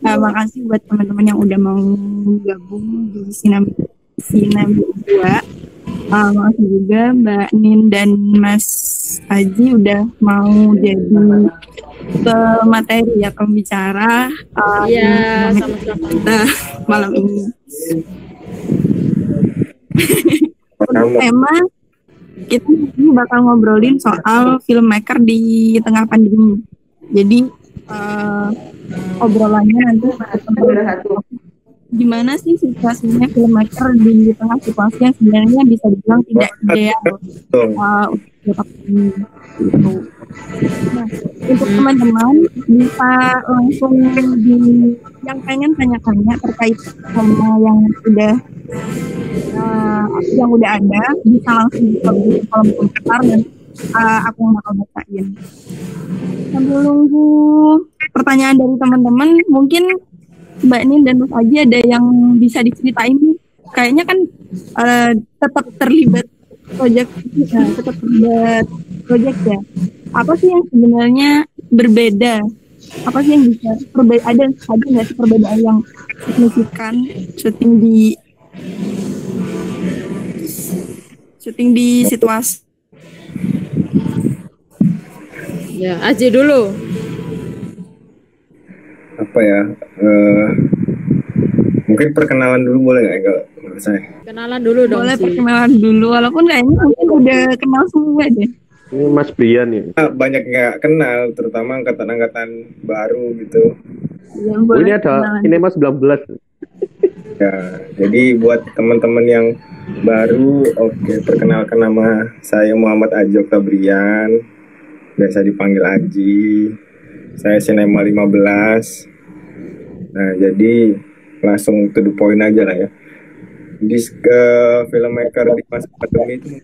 Makasih buat teman-teman yang udah mau gabung di Sinambi 2. Makasih juga Mbak Nin dan Mas Aji udah mau jadi materi ya pembicara Iya, sama-sama kita malam ini. Untuk tema kita bakal ngobrolin soal filmmaker di tengah pandemi. Jadi obrolannya nanti gimana sih situasinya filmmaker di tengah situasi yang sebenarnya bisa dibilang tidak ideal untuk ini gitu. Nah, untuk teman-teman bisa langsung yang pengen tanya-tanya terkait sama yang udah ada bisa langsung di kolom komentar dan aku yang bakal bacain. Sambil nunggu pertanyaan dari teman-teman, mungkin Mbak Nin dan Mas Aji ada yang bisa diceritain? Kayaknya kan tetap terlibat proyek ya. Apa sih yang sebenarnya berbeda? Apa sih yang bisa ada nggak sih perbedaan yang signifikan syuting di situasi? Ya, Aji dulu. Apa ya? Mungkin perkenalan dulu boleh nggak kalau saya? Kenalan dulu dong. Boleh perkenalan dulu, walaupun kayaknya mungkin udah kenal semua deh. Ini Mas Brian ya? Banyak nggak kenal, terutama angkatan-angkatan baru gitu. Ya, ini ada ini Mas 19. Ya, jadi buat teman-teman yang baru, perkenalkan nama saya Muhammad Aji Oktabrian, biasa dipanggil Aji. Saya Sinema 15. Nah, jadi langsung to the point aja lah ya. Di filmmaker di masa pandemi itu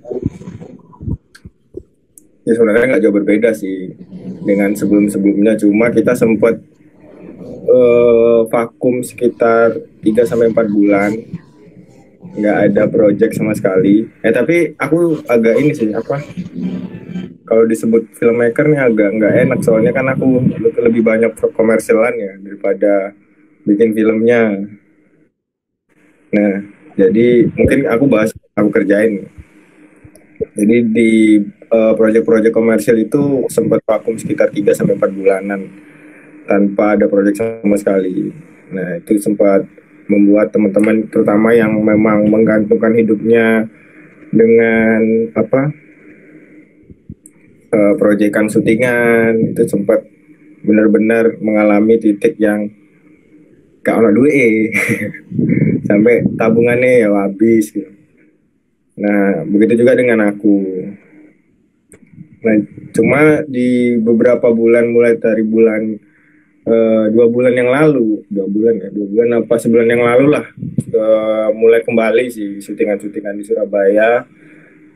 ya sebenarnya nggak jauh berbeda sih dengan sebelum-sebelumnya, cuma kita sempat vakum sekitar 3-4 bulan, nggak ada project sama sekali. Tapi aku agak ini sih, kalau disebut filmmaker nih agak nggak enak, soalnya kan aku lebih banyak komersilan ya daripada bikin filmnya. Nah, jadi mungkin aku bahas aku kerjain. Jadi di proyek-proyek komersil itu sempat vakum sekitar 3-4 bulanan tanpa ada proyek sama sekali. Nah, itu sempat membuat teman-teman terutama yang memang menggantungkan hidupnya dengan proyekan syutingan itu sempat benar-benar mengalami titik yang gak ono duit sampai tabungannya ya habis gitu. Nah, begitu juga dengan aku. Nah, cuma di beberapa bulan, mulai dari bulan 2 bulan yang lalu, 2 bulan apa sebulan yang lalu lah, mulai kembali sih syutingan-syutingan di Surabaya,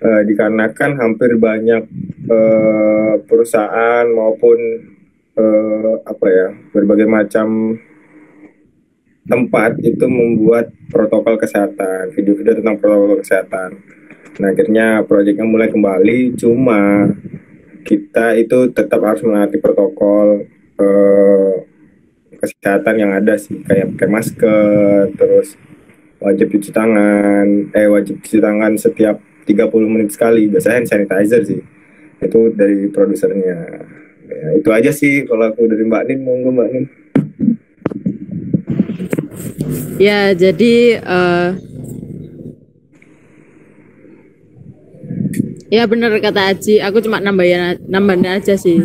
dikarenakan hampir banyak perusahaan maupun berbagai macam tempat itu membuat protokol kesehatan, video-video tentang protokol kesehatan. Nah, akhirnya proyeknya mulai kembali, cuma kita itu tetap harus menaati protokol kesehatan yang ada sih, kayak pakai masker, terus wajib cuci tangan setiap 30 menit sekali, biasanya hand sanitizer sih. Itu dari produsernya. Ya, itu aja sih kalau aku dari Mbak Nin. Monggo Mbak Nin. Ya, jadi ya benar kata Aji, aku cuma nambahin aja sih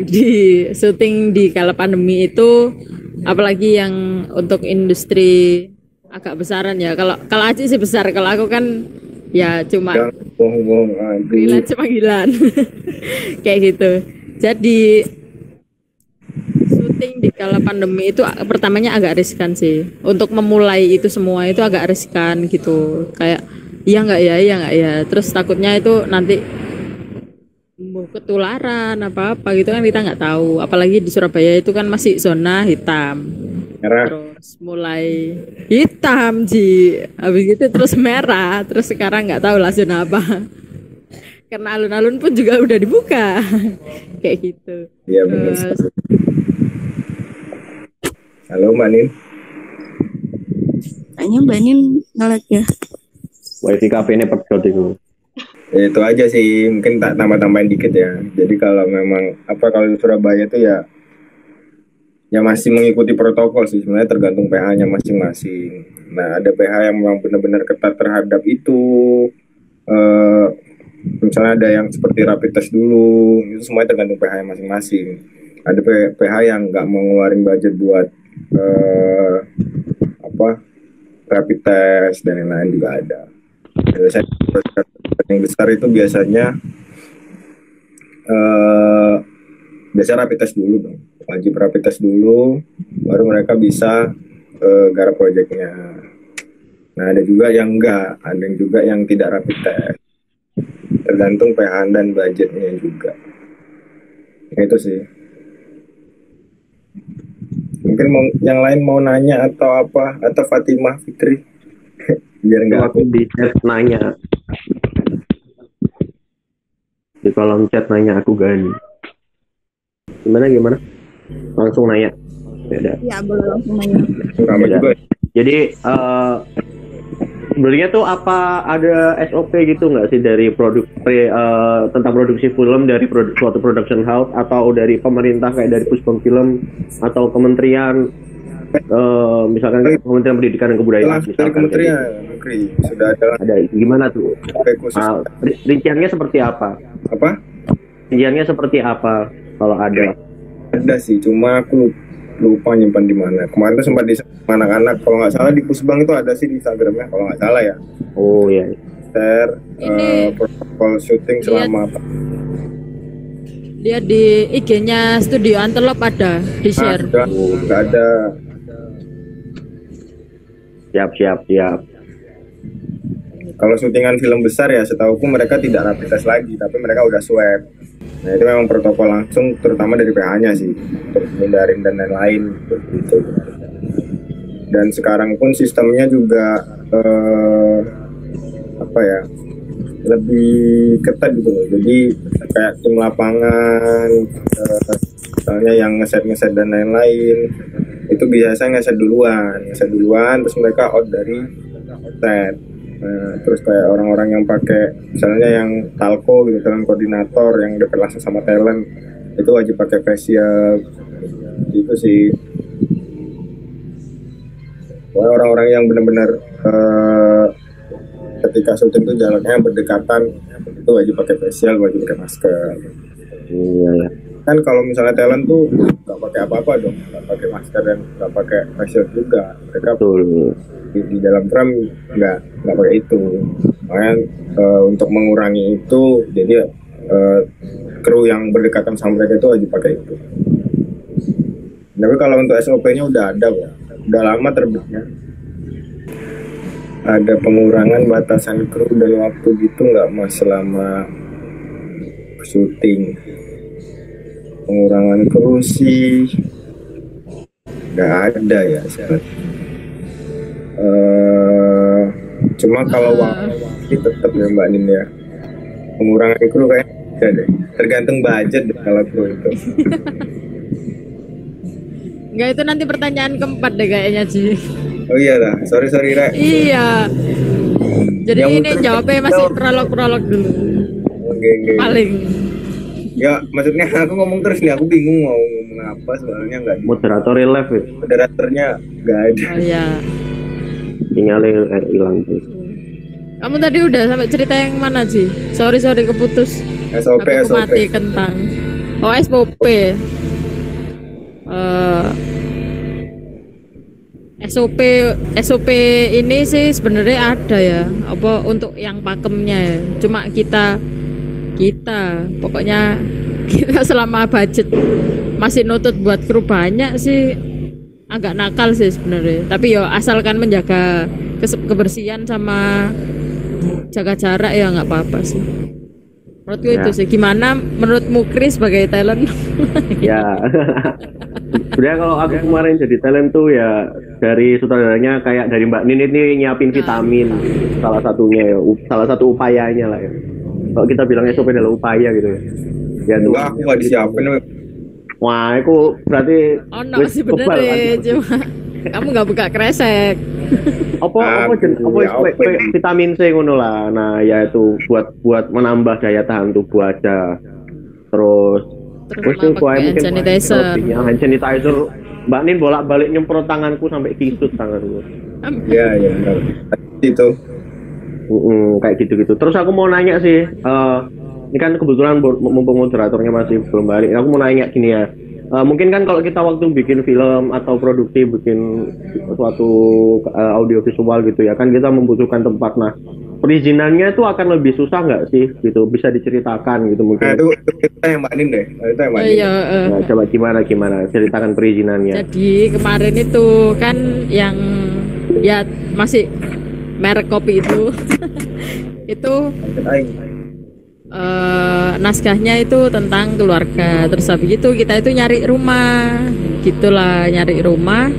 di syuting di kala pandemi itu, apalagi yang untuk industri agak besaran ya. Kalau Aji sih besar, kalau aku kan ya cuma freelance panggilan kayak gitu. Jadi syuting di kala pandemi itu pertamanya agak riskan sih. Untuk memulai itu semua itu agak riskan gitu. Kayak iya nggak ya. Terus takutnya itu nanti ketularan apa gitu kan, kita nggak tahu. Apalagi di Surabaya itu kan masih zona hitam. Merah. Terus mulai hitam habis itu terus merah, terus sekarang nggak tahu lah zona apa. Karena alun-alun pun juga udah dibuka kayak gitu. Iya benar. Halo Mbak Nin. Kayaknya Mbak Nin nge-lag ya. Wifi cafe ini pedot itu. Ya, itu aja sih, mungkin tak tambah-tambahin dikit ya. Jadi kalau memang kalau di Surabaya itu ya masih mengikuti protokol sih, sebenarnya tergantung PH-nya masing-masing. Nah, ada PH yang memang benar-benar ketat terhadap itu. Misalnya ada yang seperti rapid test dulu, itu semuanya tergantung PH-nya masing-masing. Ada PH yang nggak mau ngeluarin budget buat rapid test dan lain-lain juga ada. Biasanya yang besar itu biasanya rapid test dulu dong, wajib rapid test dulu, baru mereka bisa garap proyeknya. Nah, ada juga yang enggak, ada yang juga yang tidak rapid test, tergantung PH dan budgetnya juga. Itu sih. Mungkin yang lain mau nanya atau apa, atau Fatimah Fitri biar nggak Aku di chat nanya. Di kolom chat nanya aku Gani. Gimana? Langsung nanya. Beda. Ya, boleh langsung nanya. ramai juga. Jadi sebenarnya tuh apa ada SOP gitu nggak sih dari tentang produksi film dari suatu production house atau dari pemerintah kayak dari Puspom Film atau kementerian misalkan Kementerian Pendidikan dan Kebudayaan Dari Kementerian Negeri sudah ada gimana tuh khusus rinciannya seperti apa kalau ada sih, cuma aku lupa nyimpan di mana. Kemarin tuh sempat di anak-anak, kalau nggak salah di Pusbang itu ada sih di Instagramnya kalau nggak salah ya. Oh ya. Share protokol syuting selama apa? Lihat di IG-nya Studio Antelope ada di share. Nggak ada. Siap. Kalau syutingan film besar ya setauku mereka tidak rapid test lagi, tapi mereka udah swab. Nah itu memang protokol langsung, terutama dari PH-nya sih, untuk hindarin dan lain-lain gitu. Dan sekarang pun sistemnya juga lebih ketat gitu loh. Jadi kayak tim lapangan, misalnya yang ngeset dan lain-lain, itu biasanya ngeset duluan, terus mereka out dari set. Nah, terus kayak orang-orang yang pakai misalnya yang talco gitu, talent koordinator yang dekat langsung sama talent, itu wajib pakai facial gitu sih. Orang-orang yang benar-benar ketika syuting itu jaraknya berdekatan, itu wajib pakai facial, wajib pakai masker. Iya. Kan kalau misalnya talent tuh nggak pakai apa-apa dong, nggak pakai masker dan nggak pakai facial juga. Mereka di dalam drum nggak pakai itu. Makanya untuk mengurangi itu, jadi kru yang berdekatan sama mereka itu wajib pakai itu. Tapi kalau untuk SOP-nya udah ada ya, udah lama terbitnya. Ada pengurangan batasan kru dan waktu gitu nggak mas selama syuting? Pengurangan kru sih nggak ada ya saya. Cuma kalau waktu tetap ya Mbak Nin ya, pengurangan kru kayak deh, tergantung budget deh kalau kru itu. Enggak, itu nanti pertanyaan keempat deh kayaknya Ji. Oh iya lah, sorry Rek. Iya. Jadi Yang ini jawabnya masih prolog dulu. Oke. Paling. Ya maksudnya aku ngomong terus nih, aku bingung mau ngomong apa sebenarnya nggak. Moderator live ya. Moderatornya nggak ada. Oh iya. Sinyalnya hilang tuh. Kamu tadi udah sampai cerita yang mana sih? Sorry keputus. SOP. Mati kentang. Oh SOP. SOP ini sih sebenarnya ada ya. Apa untuk yang pakemnya ya. Cuma kita pokoknya kita selama budget masih nutut buat kru banyak sih agak nakal sih sebenarnya. Tapi ya asalkan menjaga kebersihan sama jaga jarak ya nggak apa-apa sih. Menurutku itu sih. Gimana menurutmu Chris sebagai talent? Ya. Sebenarnya kalau aku kemarin jadi talent tuh ya dari sutradaranya kayak dari Mbak Nin ini nyiapin vitamin, salah satunya ya, salah satu upayanya lah ya. Kalau kita bilang SOP adalah upaya gitu ya. Ya tuh. Enggak, aku nggak disiapin. Wah, itu berarti Ono wis sih kebal, bener kan? deh, cuma kamu nggak buka kresek. Apa vitamin C ngono lah. Nah, ya itu buat menambah daya tahan tubuh aja. Terus Terus wis sama itu pakai hand sanitizer. selebihnya hand sanitizer. Mbak Nin bolak-balik nyemprot tanganku sampai kisut tanganku. Iya, iya benar. Itu. Kayak gitu-gitu. Terus aku mau nanya sih, ini kan kebetulan mumpung moderatornya masih belum balik. Aku mau nanya gini ya. Mungkin kan kalau kita waktu bikin film atau produksi bikin suatu audio visual gitu ya, kan kita membutuhkan tempat. Nah, perizinannya itu akan lebih susah nggak sih gitu? Bisa diceritakan gitu Nah, mungkin. itu kita yang Mbak Nin deh. Itu yang Mbak Nin. Iya, Nah, coba gimana ceritakan perizinannya. jadi kemarin itu kan yang ya masih merek kopi itu itu naskahnya itu tentang keluarga. Terus habis itu kita itu nyari rumah gitulah, nyari rumah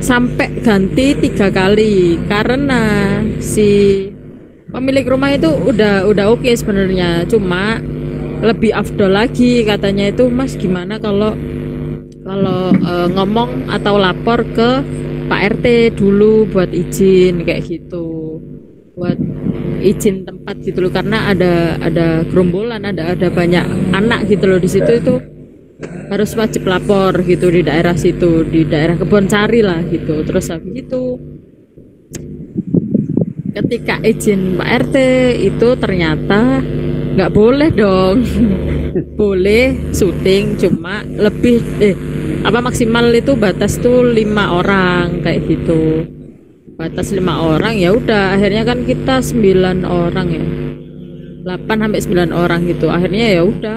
sampai ganti 3 kali karena si pemilik rumah itu udah oke sebenarnya, cuma lebih afdol lagi katanya itu, Mas gimana kalau ngomong atau lapor ke Pak RT dulu buat izin kayak gitu, buat izin tempat gitu loh, karena ada gerombolan, ada banyak anak gitu loh di situ, itu harus wajib lapor gitu di daerah situ, di daerah Kebonsari lah gitu. Terus habis itu ketika izin Pak RT itu ternyata nggak boleh dong. Boleh syuting cuma lebih maksimal itu batas tuh 5 orang kayak gitu, batas 5 orang. Ya udah akhirnya kan kita 9 orang ya, 8 sampai 9 orang gitu. Akhirnya ya udah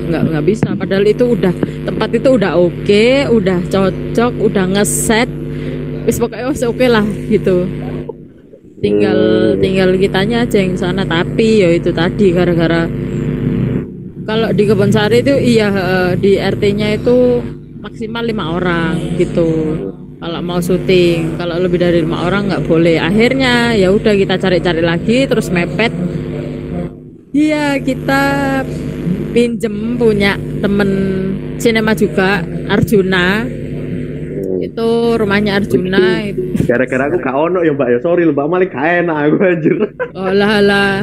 nggak bisa, padahal itu udah tempat itu udah oke, udah cocok, udah ngeset wis pokoknya oke lah gitu. Tinggal kitanya aja yang sana. Tapi ya itu tadi gara-gara kalau di Kebonsari itu di RT-nya itu maksimal 5 orang gitu kalau mau syuting. Kalau lebih dari 5 orang nggak boleh. Akhirnya ya udah kita cari-cari lagi, terus mepet. Iya, kita pinjem punya temen sinema juga, Arjuna. Itu rumahnya Arjuna. Gara-gara aku gak ono ya Mbak ya, sorry Mbak, malah gak enak aku anjir. Oh lah.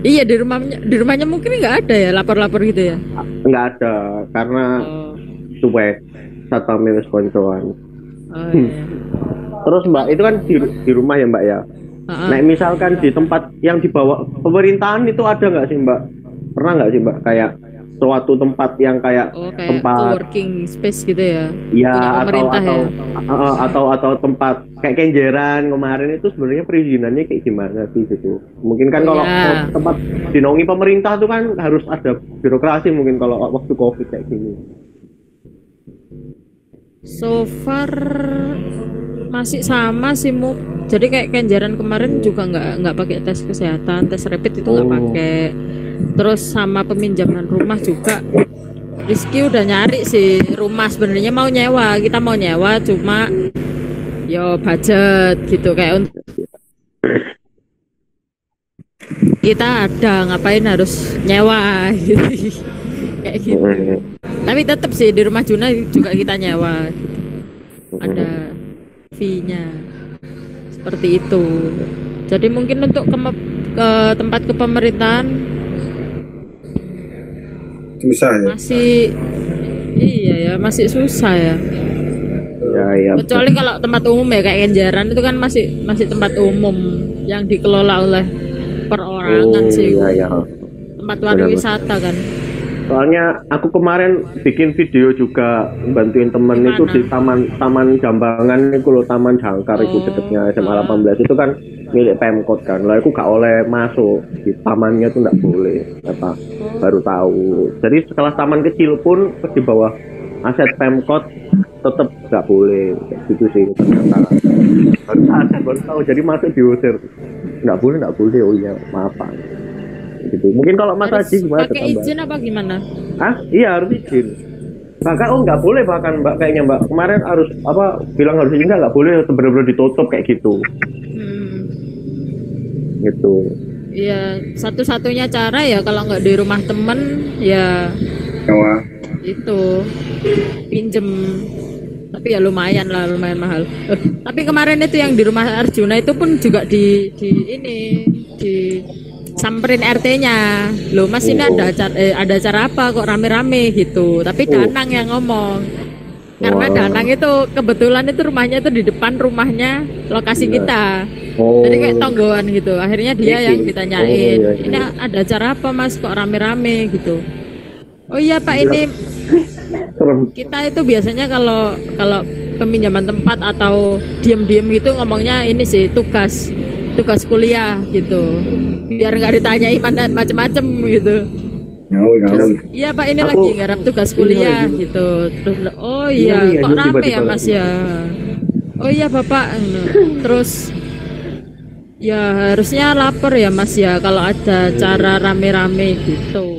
Iya, di rumahnya mungkin nggak ada ya lapor-lapor gitu ya? Nggak ada, karena cuek satpamnya wis koncoan. Oh, iya. Terus Mbak, itu kan di rumah ya Mbak ya. Nah misalkan di tempat yang dibawa pemerintahan itu ada nggak sih Mbak? Pernah nggak sih Mbak kayak suatu tempat yang kayak kayak tempat co-working space gitu ya? ya Punya pemerintah atau tempat kayak Kenjeran kemarin itu sebenarnya perizinannya kayak gimana sih gitu? Mungkin kan kalau tempat dinaungi pemerintah itu kan harus ada birokrasi, mungkin kalau waktu COVID kayak gini. So far masih sama sih Mu. Jadi kayak Kenjeran kemarin juga nggak pakai tes kesehatan, tes rapid itu nggak pakai. Terus sama peminjaman rumah juga, Rizky udah nyari sih rumah, sebenarnya mau nyewa, kita mau nyewa cuma yo budget gitu, kayak untuk kita ada ngapain harus nyewa gitu. Kayak gitu. Tapi tetap sih di rumah Juna juga kita nyewa gitu. Ada fee-nya seperti itu. Jadi mungkin untuk ke tempat kepemerintahan susah ya. Masih susah ya. Ya. Kecuali kalau tempat umum ya kayak Kenjeran itu kan masih tempat umum yang dikelola oleh perorangan sih. Iya. Tempat pariwisata kan. Soalnya aku kemarin bikin video juga bantuin temen itu di Taman Jambangan itu loh, Taman Jangkar itu dekatnya SMA 18 itu kan milik Pemkot kan. Lah aku gak oleh masuk di tamannya tuh nggak boleh, baru tahu. Jadi setelah taman kecil pun di bawah aset Pemkot tetap nggak boleh gitu sih ternyata. Baru tahu, jadi masuk diusir. Nggak boleh. Oh iya, maaf Pak. Gitu. Mungkin kalau Mas Haji gimana? Pakai izin apa gimana? Iya harus izin. Bahkan nggak boleh bahkan Mbak, kayaknya Mbak kemarin harus bilang harus izin, nggak boleh benar-benar ditutup kayak gitu. Gitu. Iya, satu-satunya cara ya kalau nggak di rumah temen ya Wah, itu pinjem, tapi ya lumayan lah, lumayan mahal. Tapi kemarin itu yang di rumah Arjuna itu pun juga di samperin RT-nya. Loh Mas, ini ada acara apa kok rame-rame gitu. Tapi Danang yang ngomong. Karena Danang itu kebetulan itu rumahnya itu di depan rumahnya lokasi kita. Jadi kayak tonggoan gitu. Akhirnya dia yang ditanyain, ini ada acara apa Mas kok rame-rame gitu. Oh iya Pak, ini kita itu biasanya kalau peminjaman tempat atau diem-diem gitu ngomongnya ini sih tugas kuliah gitu, biar nggak ditanyai macem-macem gitu. Iya Pak, ini lagi garap tugas kuliah gitu. Terus oh iya kok rame ya Mas ya. Oh iya Bapak. Terus ya harusnya lapor ya Mas ya kalau ada cara rame-rame gitu.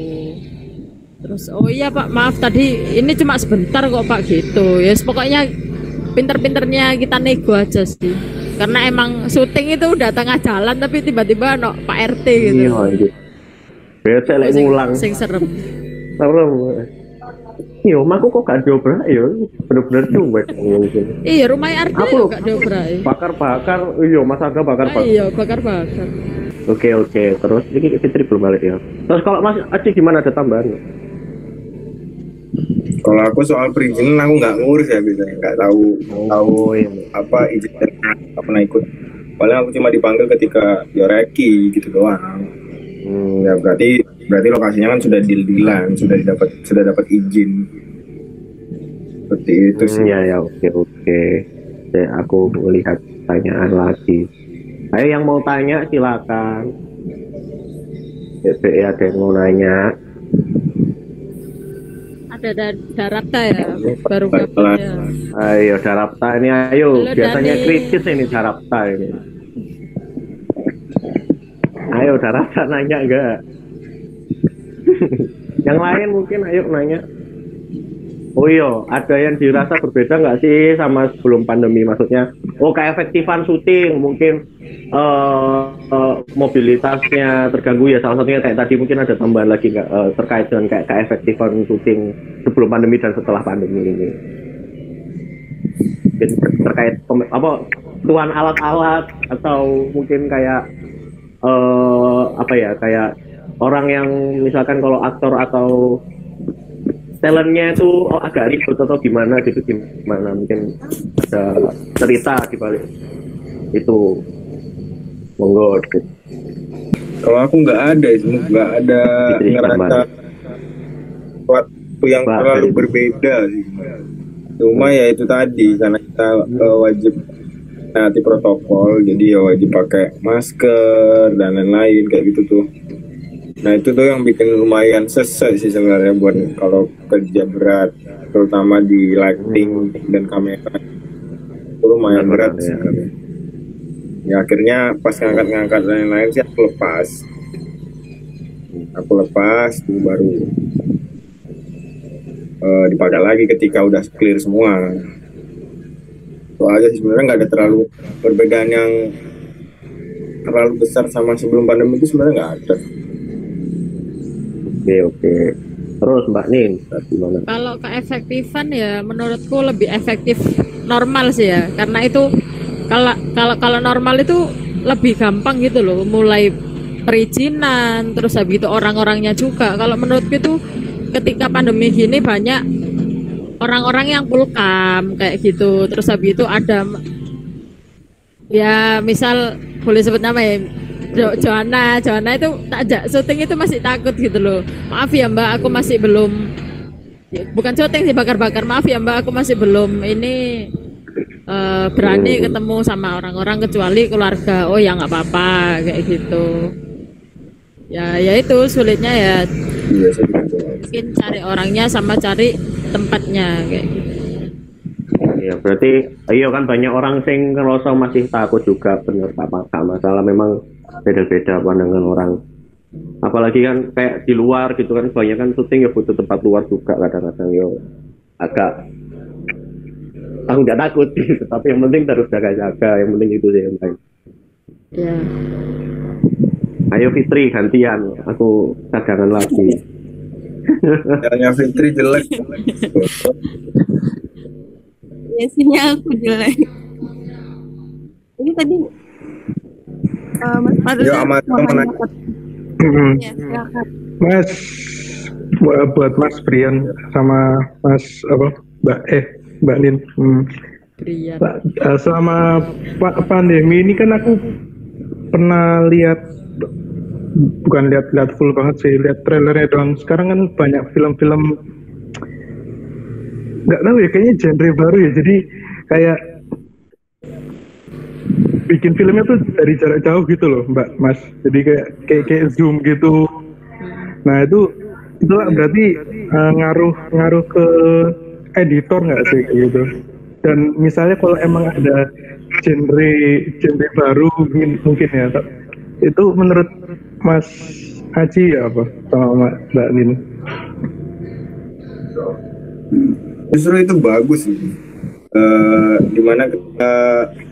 Terus oh iya Pak, maaf tadi ini cuma sebentar kok Pak gitu. Ya yes, pokoknya pinter-pinternya kita nego aja sih. Karena emang syuting itu udah tengah jalan tapi tiba-tiba no Pak RT gitu. Iya. Biasa lek ngulang. Sing serem. Serem. Yo, aku kok gak dobrak yo. Bener-bener cuek mungkin. Iya, rumah RT gak dobrak. Bakar-bakar, iya Mas Aga bakar-bakar. Iya, bakar-bakar. Oke. Terus ini Fitri belum balik ya. Terus kalau Mas Aci gimana, ada tambahan? kalau aku soal perizinan aku nggak ngurus ya, biasanya nggak tahu apa izin dan nggak pernah ikut. Paling aku cuma dipanggil ketika Yoreki gitu doang. Ya berarti lokasinya kan sudah deal-dealan, sudah dapat izin. Seperti itu sih. Ya, oke. Aku melihat pertanyaan lagi. Ayo yang mau tanya silakan. Ya, ada yang mau nanya. Ada Darapta ya, baru kapan ya. Ayo Darapta ini, ayo. Halo, biasanya Dani. kritis ini Darapta ini. Ayo Darapta nanya enggak? Yang lain mungkin ayo nanya. Oh iya, ada yang dirasa berbeda nggak sih sama sebelum pandemi? Maksudnya, keefektifan syuting mungkin mobilitasnya terganggu ya. Salah satunya kayak tadi mungkin ada tambahan lagi nggak terkait dengan kayak keefektifan syuting sebelum pandemi dan setelah pandemi ini? Mungkin terkait tuan alat-alat atau mungkin kayak kayak orang yang misalkan kalau aktor atau talentnya itu agak ribet atau gimana mungkin ada cerita di balik itu, monggo. Kalau aku nggak ada ngerasa waktu yang terlalu berbeda sih. Cuma ya itu tadi karena kita wajib nanti protokol, jadi ya wajib pakai masker dan lain-lain kayak gitu tuh. Nah itu tuh yang bikin lumayan sesek sih sebenarnya buat kalau kerja berat, terutama di lighting dan kamera itu lumayan berat sih. Ya akhirnya pas ngangkat dan lain-lain sih aku lepas tuh baru dipakai lagi ketika udah clear semua. Itu aja sih sebenarnya, nggak ada terlalu perbedaan yang terlalu besar sama sebelum pandemi itu sebenarnya nggak ada. Oke. Terus Mbak Nin, gimana? Kalau keefektifan ya menurutku lebih efektif normal sih ya, karena itu kalau normal itu lebih gampang gitu loh, mulai perizinan, terus habis itu orang-orangnya juga. Kalau menurutku itu ketika pandemi gini banyak orang-orang yang pulkam kayak gitu, terus habis itu ada ya misal boleh sebut nama ya, Joanna itu takjak syuting itu masih takut gitu loh. Maaf ya Mbak, aku masih belum, bukan syuting sih, bakar-bakar. Maaf ya Mbak, aku masih belum ini berani ketemu sama orang-orang kecuali keluarga. Oh ya nggak apa-apa kayak gitu. Ya itu sulitnya ya. Mungkin cari orangnya sama cari tempatnya kayak gitu. Ya berarti iya kan banyak orang sing ngerasa masih takut juga, bener gak masalah, memang beda-beda pandangan orang. Apalagi kan kayak di luar gitu kan, banyak kan syuting ya butuh tempat luar juga kadang-kadang yo agak aku nggak takut gitu, tapi yang penting terus jaga-jaga, yang penting itu sih yang penting. Ya. Ayo Fitri gantian, aku cadangan lagi. Stylenya Fitri jelek. Biasanya aku jelek. Ini tadi Mas Fadil Yuk, Amat, mau kamu nanya nanya. apa? Hmm. Ya, silakan. Mas, buat Mas Brian sama Mas Mbak Nin. Brian. Selama pandemi ini kan aku pernah lihat, bukan lihat full banget sih, lihat trailernya doang. Sekarang kan banyak film-film, nggak tahu ya, kayaknya genre baru ya. Jadi kayak bikin filmnya tuh dari jarak jauh gitu loh, Mas. Jadi kayak zoom gitu. Nah itu berarti ngaruh ke editor nggak sih kayak gitu? Dan misalnya kalau emang ada genre baru mungkin ya, itu menurut Mas Haji ya apa sama Mbak Nin? Justru itu bagus sih. Dimana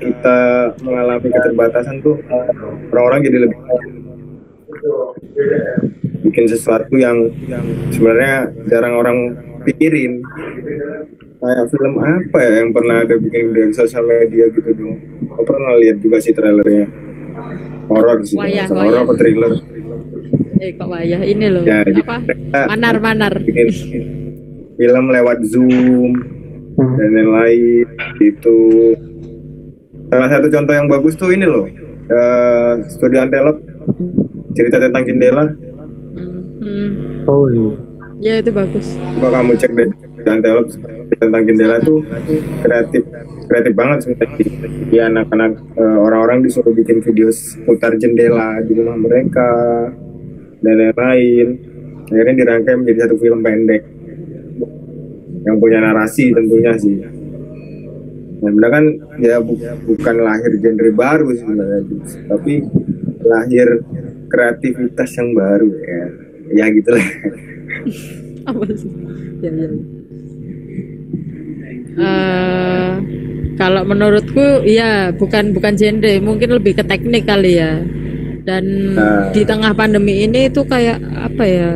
kita mengalami keterbatasan tuh orang-orang jadi lebih bikin sesuatu yang sebenarnya jarang orang pikirin. Kayak film apa ya yang pernah ada bikin di sosial media gitu dong. Aku pernah lihat juga sih trailernya. Horor sih. Wayah. Horor apa thriller? Kok wayah ini loh. Ya, Apa? Manar. Bikin film lewat Zoom dan lain-lain gitu. Salah satu contoh yang bagus tuh ini loh. Studio Antelop, cerita tentang jendela. Oh iya. Ya itu bagus. Coba kamu cek deh Antelop tentang jendela tuh kreatif banget sebenarnya. Ya anak-anak orang-orang disuruh bikin video putar jendela di rumah mereka dan lain-lain. Akhirnya dirangkai menjadi satu film pendek yang punya narasi tentunya sih. Nah, benar kan ya bukan lahir genre baru sebenarnya, tapi lahir kreativitas yang baru ya. Ya gitulah. Apa sih? Ya. Kalau menurutku ya bukan genre, mungkin lebih ke teknik kali ya. Dan di tengah pandemi ini itu kayak apa ya?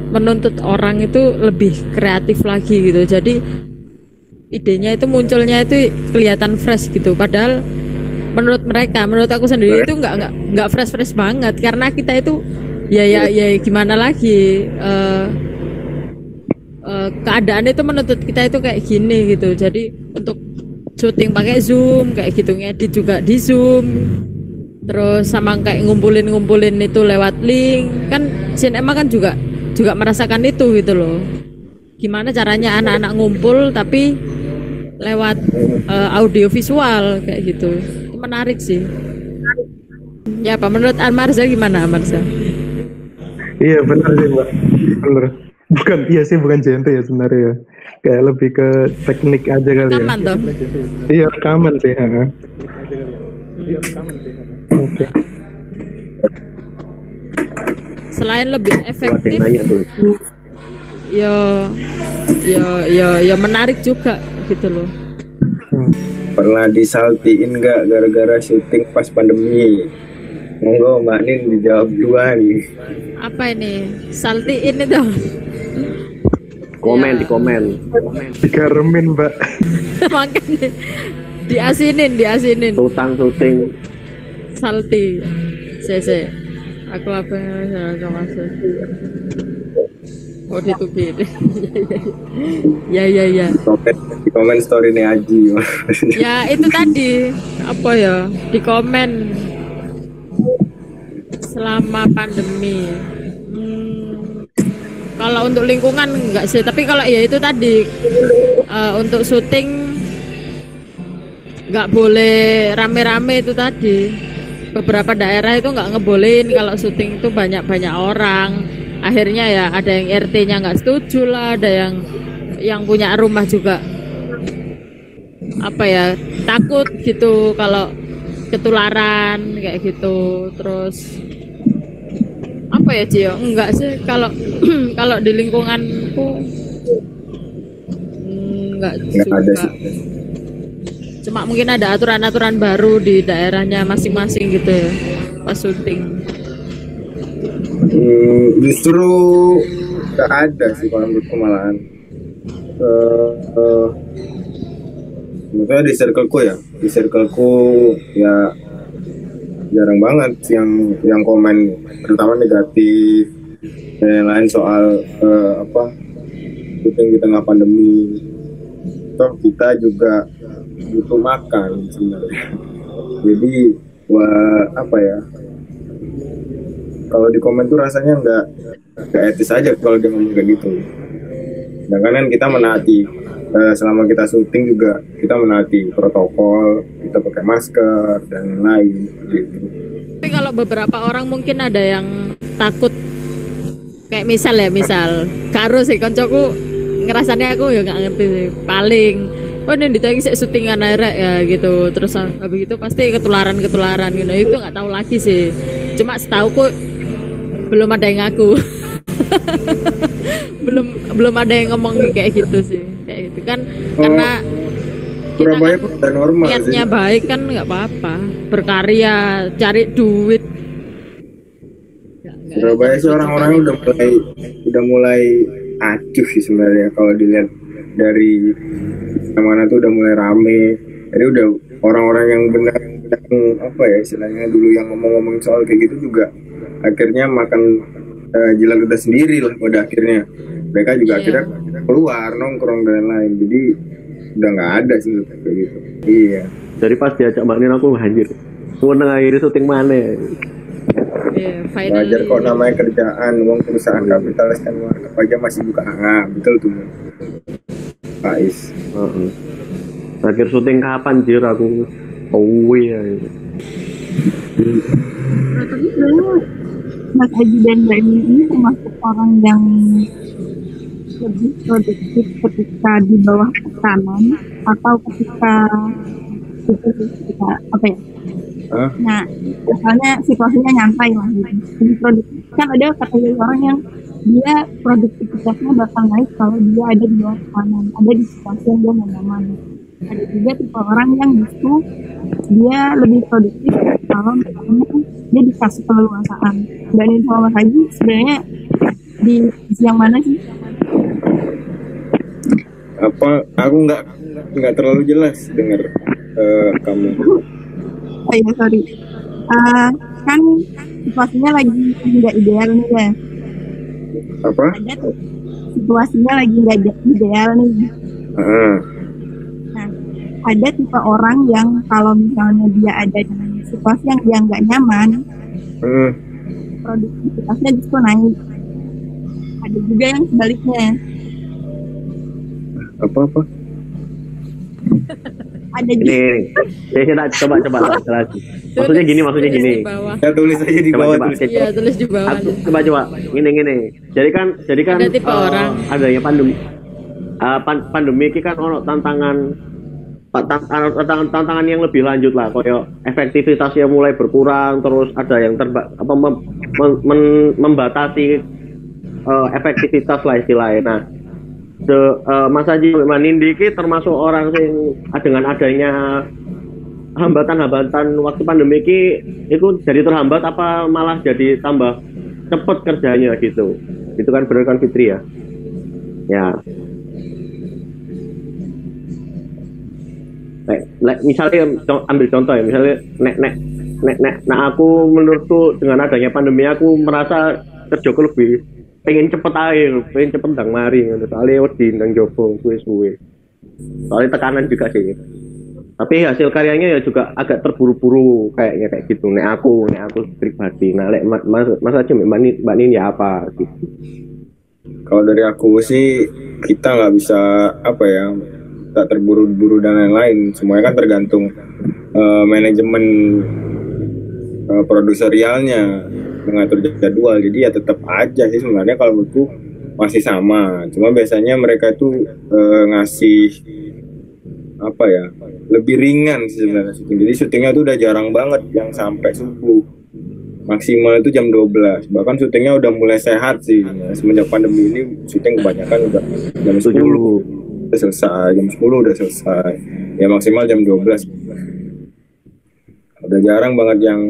Menuntut orang itu lebih kreatif lagi gitu. Jadi idenya itu munculnya itu kelihatan fresh gitu. Padahal menurut aku sendiri itu nggak fresh banget, karena kita itu ya gimana lagi, keadaan itu menuntut kita itu kayak gini gitu. Jadi untuk syuting pakai Zoom kayak gitu, ngedit juga di Zoom, terus sama kayak ngumpulin itu lewat link kan. Cinema kan juga merasakan itu gitu loh, gimana caranya anak-anak ngumpul tapi lewat audio visual kayak gitu. Itu menarik sih ya. Apa menurut Amarza gimana, Amarza? Iya benar sih Mbak, benar. Bukan genre ya sebenarnya ya, kayak lebih ke teknik aja kali ya. Rekaman toh? Iya rekaman sih. Oke. Selain lebih efektif, ya menarik juga gitu loh. Pernah disaltiin nggak gara-gara syuting pas pandemi? Monggo Mbak Nin dijawab dua nih. Apa ini? Saltiin itu. Di komen. Digaremin Mbak. Makanya diasinin. Tutang syuting. Salti. Sese. Aku apa sama Oh ditubi. Ya. Di komen story nih Aji. Ya itu tadi apa ya, di komen selama pandemi. Kalau untuk lingkungan enggak sih, tapi kalau ya itu tadi untuk syuting nggak boleh rame-rame itu tadi. Beberapa daerah itu nggak ngebolehin kalau syuting itu banyak orang. Akhirnya ya ada yang RT-nya nggak setuju lah, ada yang punya rumah juga apa ya, takut gitu kalau ketularan kayak gitu. Terus apa ya Cio? Enggak sih kalau kalau di lingkunganku enggak ada juga. Cuma mungkin ada aturan-aturan baru di daerahnya masing-masing gitu ya pas syuting. Justru gak ada sih kalau menurutku malahan. Maksudnya di circleku ya jarang banget yang komen terutama negatif dan lain soal syuting di tengah pandemi. Toh kita juga butuh makan sebenarnya. Jadi kalau di komen tuh rasanya nggak etis aja kalau dia ngomong kayak gitu. Sedangkan kan kita menaati selama kita syuting juga kita menaati protokol, kita pakai masker dan lain gitu. Tapi kalau beberapa orang mungkin ada yang takut, kayak misal karo sih koncoku ngerasanya aku ya nggak ngerti sih, paling ini ditanya sih syutingan aja ya gitu, terus habis itu pasti ketularan gitu, itu nggak tahu lagi sih, cuma setauku belum ada yang ngaku. belum ada yang ngomong kayak gitu sih, kayak gitu kan. Karena Surabaya kan udah normal niatnya sih. baik kan, nggak apa-apa, berkarya cari duit. Surabaya sih orang-orangnya udah mulai acuh sih sebenarnya kalau dilihat dari mana tuh udah mulai rame. Jadi udah orang-orang yang benar istilahnya dulu yang ngomong-ngomong soal kayak gitu juga akhirnya makan jilat udah sendiri loh pada akhirnya. Mereka juga akhirnya keluar nongkrong dan lain. Jadi udah nggak ada sih kayak gitu. Iya. Dari pas diajak Mbak Nin aku anjir. Mau akhirnya syuting mana? Wajar kok namanya kerjaan, uang perusahaan kapitalis kan warga aja masih buka. Betul tuh. Pais. Akhir syuting kapan jir aku? Oh iya. Tapi sebenarnya Mas Aji dan Mbak Nin ini termasuk orang yang lebih produktif ketika di bawah tekanan atau ketika nah misalnya situasinya nyantai lah gitu. Lebih produktif kan, ada kategori orang yang dia produktivitasnya bakal naik kalau dia ada di bawah tekanan, ada di situasi yang dia nggak nyaman. Ada juga tipe orang yang justru dia lebih produktif kalau misalnya dia dikasih keleluasaan. Mbak Nin sama Mas Haji sebenarnya di sisi yang mana sih? Aku nggak terlalu jelas dengar kamu. Oh iya, sorry. Kan situasinya lagi nggak ideal nih ya. Apa? Situasinya lagi nggak ideal nih. Nah, ada tipe orang yang kalau misalnya dia ada di situasi yang dia nggak nyaman, produktivitasnya justru naik. Ada juga yang sebaliknya. Apa? Ada juga. Saya coba lagi. Maksudnya gini. Ya tulis aja di bawah. Iya, tulis di bawah. Coba. Gini. Jadi kan ada tipe orang. Adanya pandemi ini kan ono tantangan yang lebih lanjut lah, koyo efektivitasnya mulai berkurang, terus ada yang membatasi efektivitas lah istilahnya. Nah, Mas Haji Mbak Nindi termasuk orang yang dengan adanya hambatan waktu pandemi itu jadi terhambat apa malah jadi tambah cepet kerjanya gitu. Itu kan benar kan Fitri ya? Ya. Misalnya ambil contoh ya, misalnya aku menurutku dengan adanya pandemi aku merasa kerjaku lebih pengen cepet ndang mari, soalnya wedi ndang jopo suwe-suwe. Soalnya tekanan juga sih. Tapi hasil karyanya ya juga agak terburu-buru kayaknya kayak gitu. Nek aku pribadi. Nah, Mas Haji Mbak Nin ya apa gitu. Kalau dari aku sih kita nggak bisa tak terburu-buru dan lain-lain. Semuanya kan tergantung manajemen produserialnya mengatur jadwal. Jadi ya tetap aja sih sebenarnya kalau menurutku masih sama. Cuma biasanya mereka itu ngasih lebih ringan sih sebenarnya syuting. Jadi syutingnya tuh udah jarang banget yang sampai subuh. Maksimal itu jam 12. Bahkan syutingnya udah mulai sehat sih. Semenjak pandemi ini syuting kebanyakan udah jam 10 udah selesai, jam 10 udah selesai. Ya maksimal jam 12. Udah jarang banget yang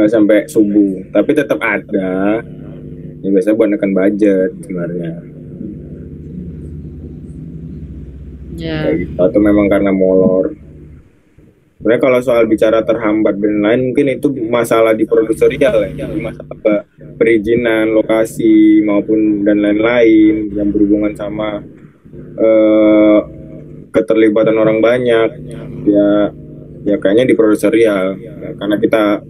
sampai subuh, tapi tetap ada. Ya biasanya buat nekan budget sebenarnya. Ya. Kayak gitu. Atau memang karena molor. Sebenarnya kalau soal bicara terhambat dan lain, mungkin itu masalah di produserial ya, masalah perizinan, lokasi maupun dan lain-lain yang berhubungan sama keterlibatan orang banyak. Ya kayaknya di produserial ya, karena kita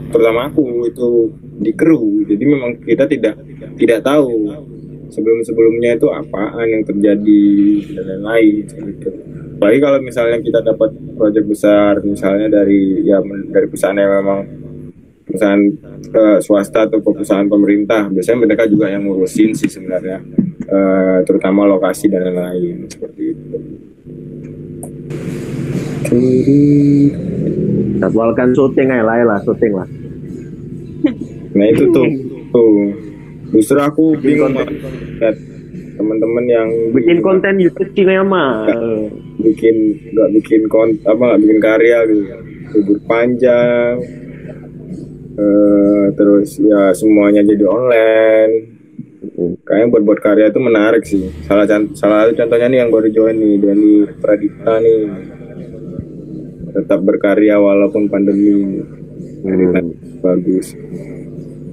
terutama aku itu di kru, jadi memang kita tidak tahu sebelumnya itu apaan yang terjadi dan lain-lain gitu. Apalagi kalau misalnya kita dapat proyek besar misalnya dari perusahaan yang memang perusahaan swasta atau perusahaan pemerintah, biasanya mereka juga yang ngurusin sih sebenarnya, terutama lokasi dan lain-lain seperti itu. Jadwalkan syuting aja lah, syuting lah. Nah itu tuh justru aku bingung lihat teman-teman yang Bikin konten YouTube cinema. nggak bikin karya gitu, libur panjang, terus ya semuanya jadi online. Kayaknya buat karya itu menarik sih. Salah satu contohnya nih yang baru join nih, Dani Pradipta nih, tetap berkarya walaupun pandemi. Bagus.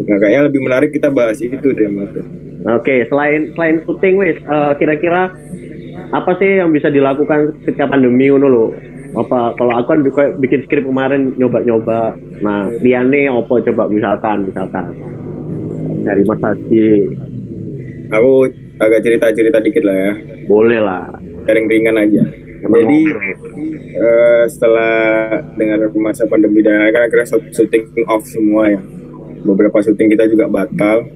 Nah kayaknya lebih menarik kita bahas itu deh Mas. Oke, selain syuting wis, kira-kira apa sih yang bisa dilakukan ketika pandemi ngono lho? Apa kalau aku kan bikin skrip kemarin nyoba-nyoba. Nah, liane apa coba misalkan dari Mas Haji. Aku agak cerita dikit lah ya. Boleh lah. Sharing ringan aja. Jadi setelah dengan masa pandemi dan kan akhirnya syuting off semua ya. Beberapa syuting kita juga batal.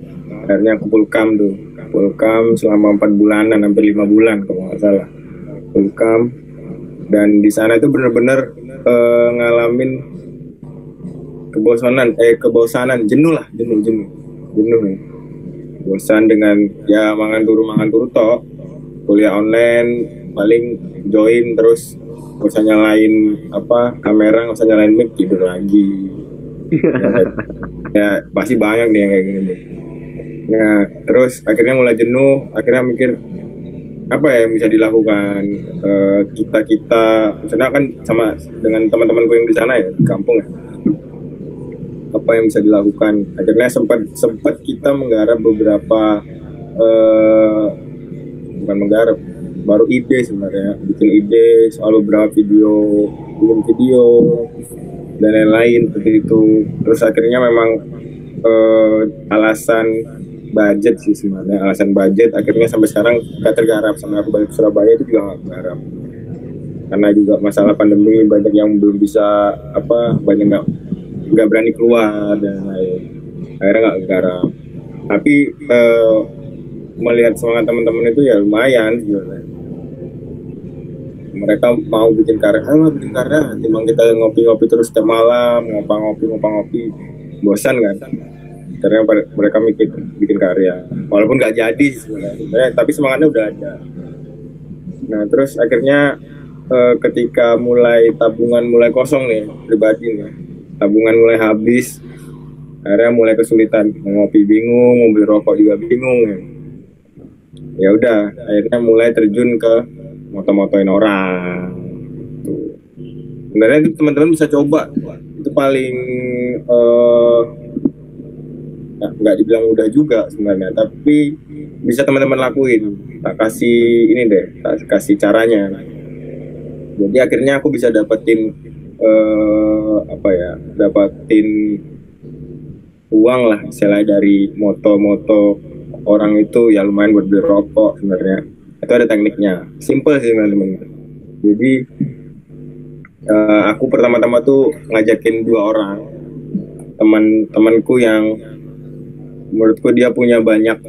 Akhirnya aku full cam selama 4 bulanan, hampir 5 bulan kalau nggak salah. Full cam. Dan di sana itu benar-benar ngalamin kebosanan, jenuh ya. Bosan dengan ya mangan turu tok, kuliah online paling join terus nggak usah nyalain kamera, nggak usah nyalain mic, tidur lagi. Ya pasti banyak nih yang kayak gini nih. Nah terus akhirnya mulai jenuh, akhirnya mikir apa ya yang bisa dilakukan. Kita misalnya kan sama dengan teman-temanku yang di sana ya, di kampung ya, apa yang bisa dilakukan. Akhirnya sempat kita menggarap beberapa baru ide sebenarnya, bikin ide soal beberapa video dan lain-lain seperti itu. Terus akhirnya memang alasan budget sih sebenarnya, akhirnya sampai sekarang gak tergarap. Sampai aku balik ke Surabaya itu juga gak tergarap karena juga masalah pandemi, banyak yang belum bisa banyak nggak berani keluar dan lain, akhirnya nggak garap. Tapi melihat semangat teman-teman itu ya lumayan sebenarnya. Mereka mau bikin karya, timbang kita ngopi-ngopi terus setiap malam, ngopi, bosan kan. Akhirnya mereka bikin karya, walaupun nggak jadi sebenarnya, tapi semangatnya udah ada. Nah terus akhirnya ketika tabungan mulai kosong nih, pribadi nih, tabungan mulai habis, akhirnya mulai kesulitan, ngopi bingung, mau beli rokok juga bingung. Ya udah, akhirnya mulai terjun ke moto-motoin orang. Tuh. Sebenarnya itu teman-teman bisa coba, itu paling nggak dibilang mudah juga sebenarnya, tapi bisa teman-teman lakuin. Tak kasih ini deh, tak kasih caranya. Jadi akhirnya aku bisa dapetin uang lah, misalnya dari moto-moto orang itu ya lumayan buat beli rokok sebenarnya. Itu ada tekniknya, simple sih teman-teman. Jadi aku pertama-tama tuh ngajakin 2 orang teman-temanku yang menurutku dia punya banyak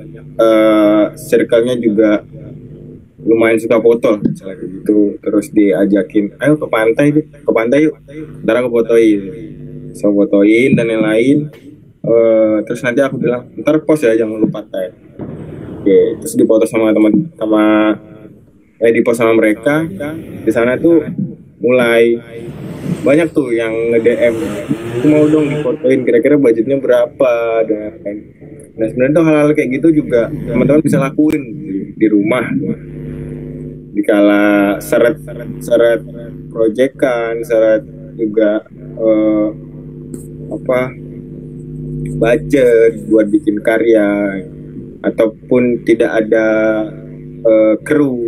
circle-nya juga lumayan suka foto misalnya gitu. Terus diajakin, ayo ke pantai yuk, ntar aku fotoin dan lain-lain. Terus nanti aku bilang ntar post ya, jangan lupa tag. Oke, terus dipoto dipost sama mereka. Di sana tuh mulai banyak tuh yang nge-DM aku mau dong difotoin, kira-kira budgetnya berapa dan lain-lain. Nah sebenarnya tuh hal-hal kayak gitu juga teman-teman bisa lakuin di rumah. Dikala seret proyekan, seret juga budget buat bikin karya, ataupun tidak ada kru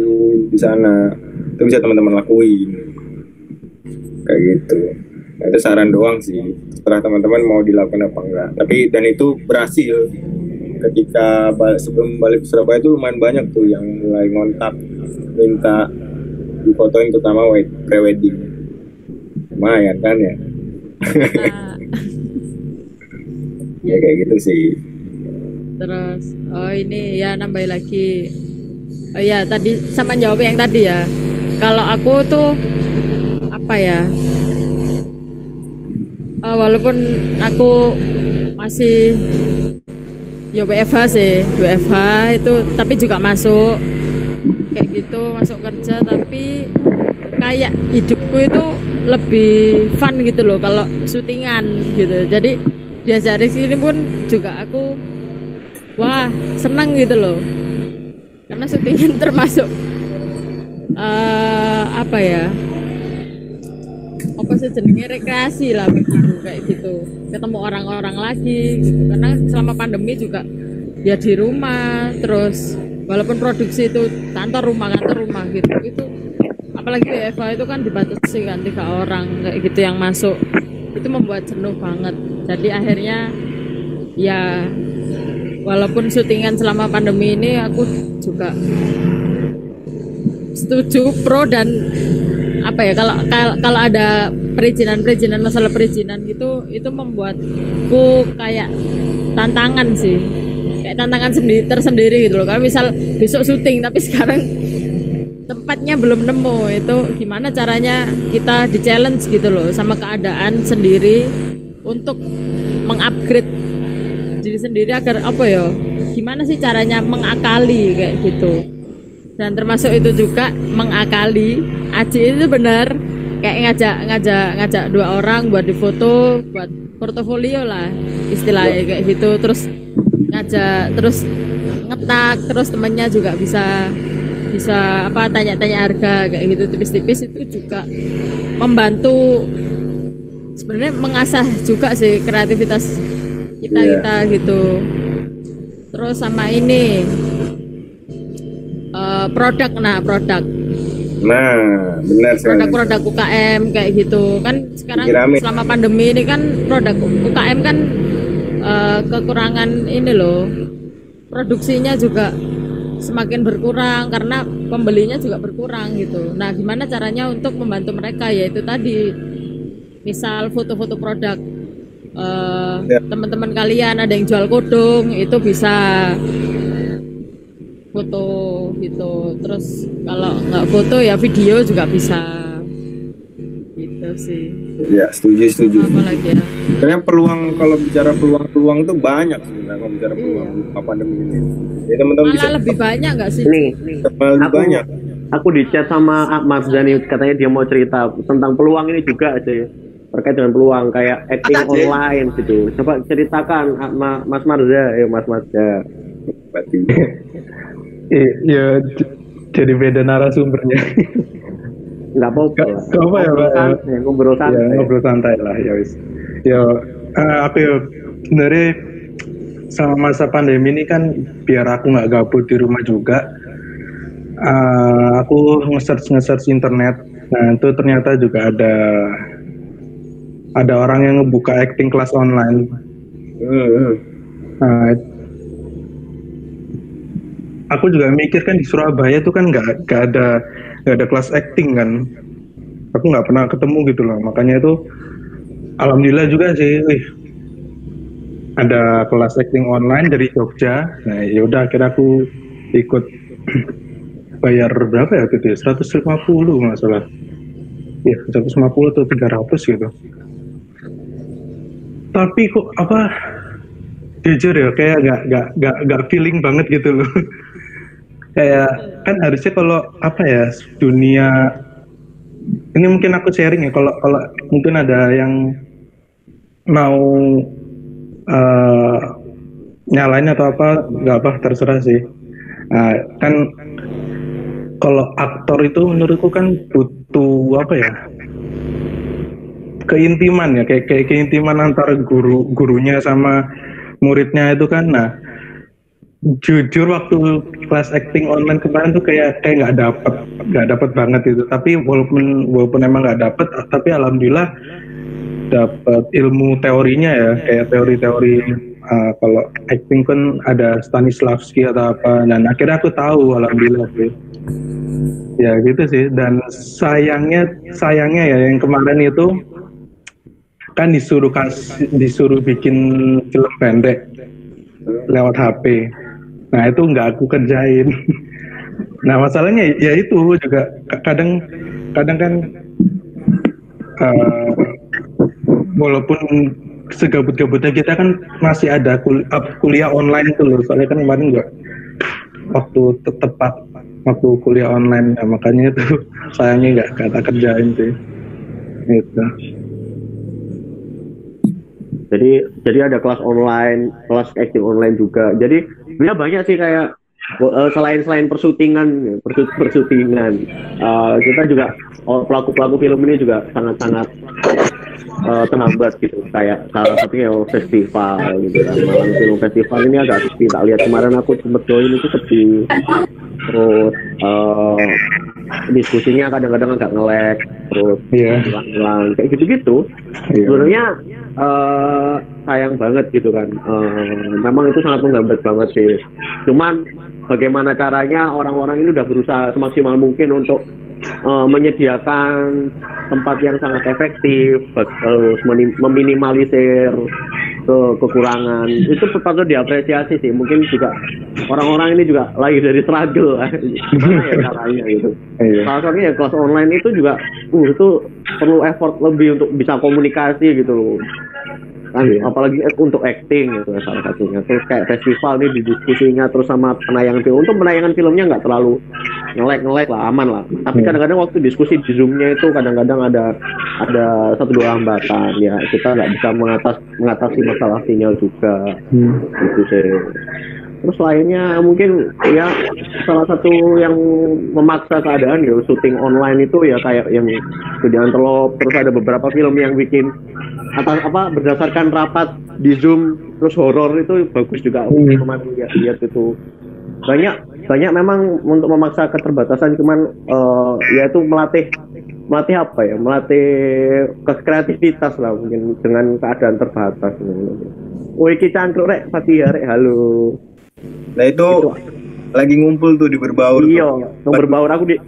di sana, itu bisa teman-teman lakuin kayak gitu. Nah, itu saran doang sih, setelah teman-teman mau dilakukan apa enggak. Tapi dan itu berhasil. Ketika sebelum balik ke Surabaya itu lumayan banyak tuh yang mulai ngontak minta difotoin, terutama pre-wedding. Lumayan kan ya. Ya kayak gitu sih. Terus ini ya nambahin lagi. Oh ya tadi sama jawab yang tadi ya. Kalau aku tuh apa ya? Walaupun aku masih ya WFH sih, WFH itu tapi juga masuk kayak gitu, masuk kerja, tapi kayak hidupku itu lebih fun gitu loh kalau syutingan gitu. Jadi diajari sini pun juga aku wah senang gitu loh, karena syutingan termasuk apa ya, apa sih jenenge, rekreasi lah begitu, kayak gitu, ketemu orang-orang lagi gitu. Karena selama pandemi juga ya di rumah, terus walaupun produksi itu kantor rumah gitu, itu apalagi WFH itu kan dibatasi kan 3 orang kayak gitu yang masuk, itu membuat jenuh banget. Jadi akhirnya ya walaupun syutingan selama pandemi ini aku juga setuju pro dan apa ya, kalau ada perizinan masalah perizinan gitu, itu membuatku kayak tantangan sih, kayak tantangan tersendiri gitu loh. Kalau misal besok syuting tapi sekarang tempatnya belum nemu, itu gimana caranya kita di challenge gitu loh sama keadaan sendiri untuk mengupgrade diri sendiri agar apa ya, gimana sih caranya mengakali kayak gitu. Dan termasuk itu juga mengakali Aji itu benar kayak ngajak 2 orang buat difoto, buat portofolio lah istilahnya kayak gitu. Terus ngajak, terus ngetak, terus temennya juga bisa apa, tanya-tanya harga kayak gitu tipis-tipis. Itu juga membantu sebenarnya, mengasah juga sih kreativitas kita gitu. Terus sama ini produk benar sekali. Produk UKM kayak gitu kan sekarang selama pandemi ini kan produk UKM kan kekurangan ini loh, produksinya juga semakin berkurang karena pembelinya juga berkurang gitu. Nah gimana caranya untuk membantu mereka, yaitu tadi misal foto-foto produk teman-teman kalian ada yang jual kodong, itu bisa foto gitu. Terus kalau nggak foto ya video juga bisa gitu sih. Ya setuju. Apa lagi ya? Karena kalau bicara peluang tuh banyak sebenarnya, kalau bicara peluang pandemi ini. Ya teman-teman bisa lebih banyak nggak sih? Nih, banyak. Aku di chat sama Mas Dani, katanya dia mau cerita tentang peluang ini juga aja ya, terkait dengan peluang kayak acting online gitu. Coba ceritakan Mas Marza, Mas Marza. Ya jadi beda narasumbernya. Nggak apa-apa. Nggak apa ya, Pak. Ngobrol santai. Ya, ngobrol santai lah ya wis. Ya aku ya sebenarnya sama masa pandemi ini kan biar aku nggak gabut di rumah juga. Aku nge-search internet. Nah itu ternyata juga ada orang yang ngebuka acting class online. Nah, aku juga mikir kan di Surabaya tuh kan nggak ada kelas acting kan. Aku nggak pernah ketemu gitu loh. Makanya itu alhamdulillah juga sih, ada kelas acting online dari Jogja. Nah yaudah akhirnya aku ikut bayar berapa ya gitu ya, 150 nggak salah. Ya 150 atau 300 gitu. Tapi kok apa, jujur ya kayak gak feeling banget gitu loh. Kayak kan harusnya kalau apa ya, dunia ini mungkin aku sharing ya, kalau mungkin ada yang mau nyalain atau apa nggak apa terserah sih. Kan kalau aktor itu menurutku kan butuh apa ya, keintiman ya, kayak keintiman antara gurunya sama muridnya itu kan. Nah, jujur waktu kelas acting online kemarin tuh kayak nggak dapet banget itu. Tapi walaupun emang nggak dapet, tapi alhamdulillah dapat ilmu teorinya ya, kayak teori-teori. Kalau acting kan ada Stanislavski atau apa, dan akhirnya aku tahu, alhamdulillah sih. Ya gitu sih. Dan sayangnya ya yang kemarin itu kan disuruh bikin film pendek lewat HP. Nah itu nggak aku kerjain. Nah masalahnya ya itu juga kadang kan walaupun segabut-gabutnya kita kan masih ada kuliah online tuh loh. Soalnya kan kemarin nggak waktu tepat waktu kuliah online, nah, makanya itu sayangnya nggak kata kerjain sih. Gitu. Jadi ada kelas online, kelas acting online juga. Jadi ya banyak sih kayak selain persyutingan, kita juga pelaku film ini juga sangat terhambat gitu. Kayak salah satunya festival gitu kan. Malam film festival ini agak sepi. Tak lihat kemarin aku sempet join itu sepi. Terus diskusinya kadang-kadang agak nge-lag, terus hilang kayak gitu-gitu. Sebenarnya sayang banget gitu kan. Memang itu sangat menghambat banget sih. Cuman bagaimana caranya orang-orang ini udah berusaha semaksimal mungkin untuk menyediakan tempat yang sangat efektif, terus meminimalisir kekurangan. Itu patut diapresiasi sih. Mungkin juga orang-orang ini juga lagi dari struggle. Gimana ya caranya gitu. Salah satunya ya kelas online itu juga itu perlu effort lebih untuk bisa komunikasi gitu loh. Kan, apalagi untuk acting gitu salah satunya. Terus kayak festival nih didiskusinya terus sama penayangan film. Untuk penayangan filmnya nggak terlalu nge-lag lah, aman lah. Tapi kadang-kadang waktu diskusi di Zoom-nya itu kadang-kadang ada 1-2 hambatan ya. Kita nggak bisa mengatasi masalah sinyal juga. Gitu sih. Terus lainnya mungkin ya salah satu yang memaksa keadaan ya syuting online itu ya kayak yang Studi Antelop, terus ada beberapa film yang bikin berdasarkan rapat di Zoom, terus horor itu bagus juga. Kemarin lihat itu banyak memang untuk memaksa keterbatasan, cuman ya itu melatih apa ya, melatih kreativitas lah mungkin dengan keadaan terbatas. Iki cangkruk rek Fatihah rek, halo. Nah itu lagi ngumpul tuh di Berbaur. Iya, berbaur aku di